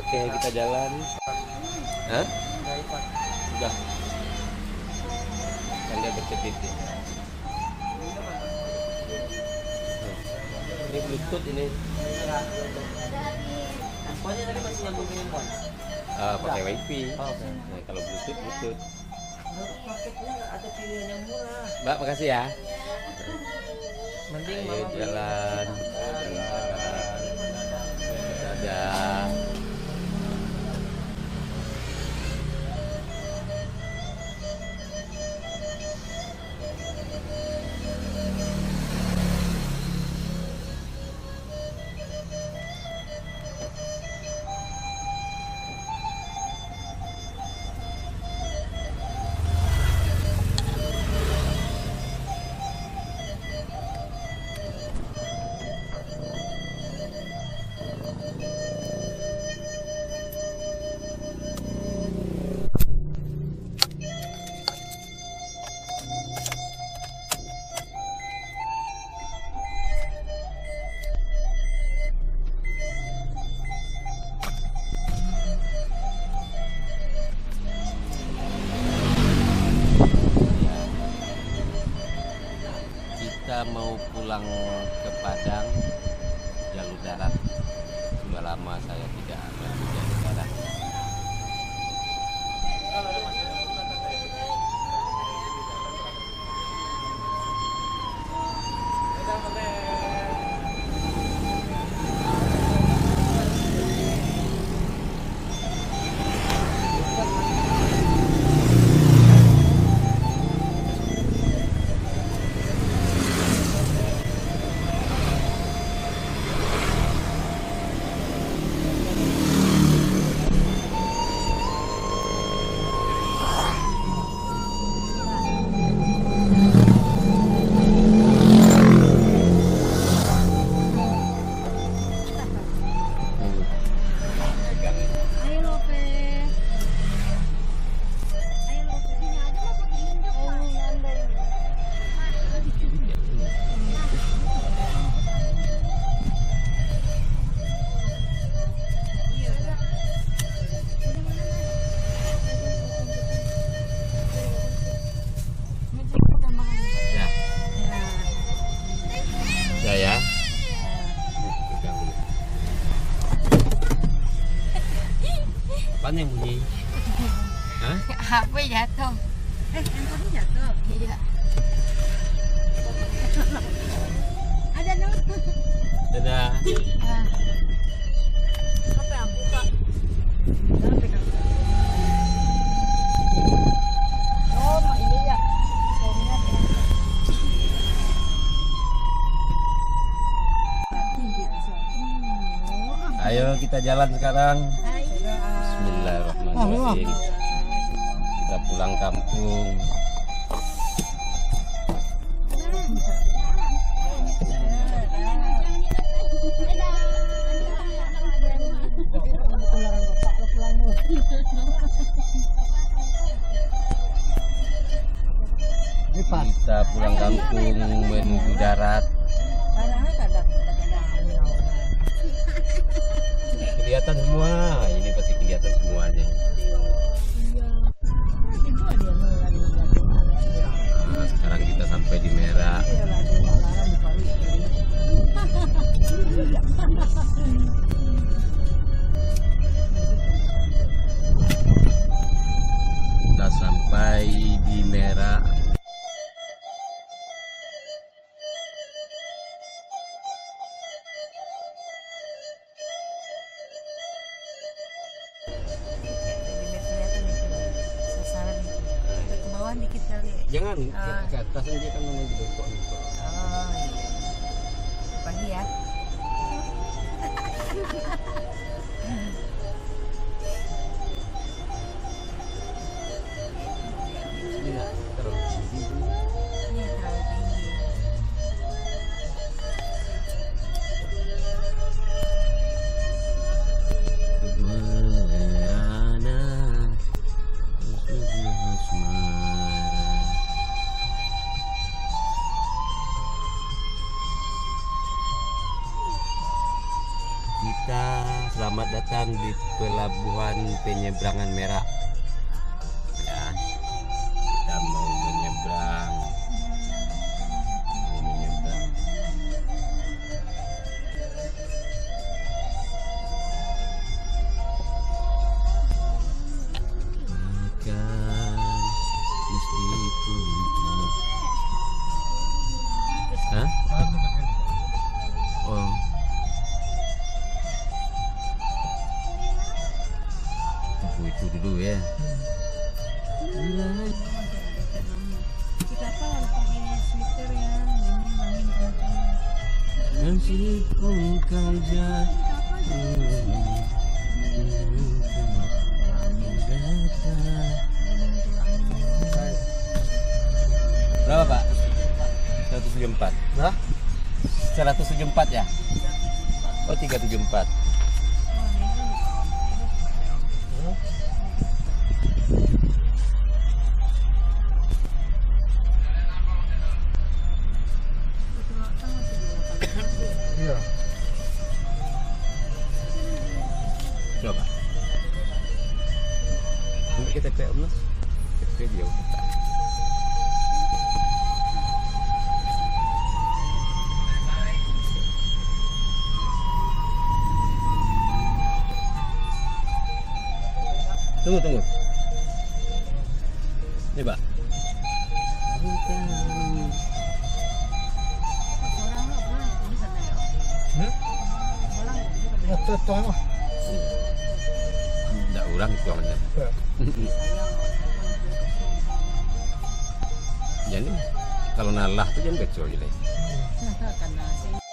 Oke, kita jalan. Hah? Udah. Kan dia bertitik. Ini Bluetooth ini. Handphonenya tadi masih nyambung ke handphone. Pakai WiFi. Oh, oke. Nah, kalau Bluetooth. Paketnya nggak ada pilihan yang murah. Mbak, makasih ya. Mending Ayo mama jalan. Dadah. Kita mau pulang ke Padang jalur darat. Sudah lama saya tidak ambil jalur darat. Ya. Apaan yang bunyi? Hah? HP jatuh. Handphonenya jatuh. Iya. Ada dong. Dadah. Apa yang buka? Oh, ini ya. Ayo kita jalan sekarang. Bismillahirrahmanirrahim. Kita pulang kampung. Kita pulang kampung menuju darat. Kelihatan semua, ini pasti kelihatan semuanya. Nah, sekarang kita sampai di Merak. Kita sampai di Merak. Dikit kali. Jangan ke atas aja kan menuju bengkok. Oh iya. Pagi ya. Ini nggak terlalu tinggi. Ini terlalu tinggi. Kita selamat datang di Pelabuhan Penyeberangan Merak. Ya, kita mau menyeberang. Hah? Oh. Tunggu itu dulu ya. Kita apa harus pakai sweater ya, ini angin kencang. Meskipun kau berapa Pak? 174. Hah? 174 ya? Oh 374. Iya. Coba. Ini kita kayak Mas. Video kita. Tunggu. Ini Pak. Tidak urang itu orangnya. Jadi kalau nalah itu jangan becoy. Karena saya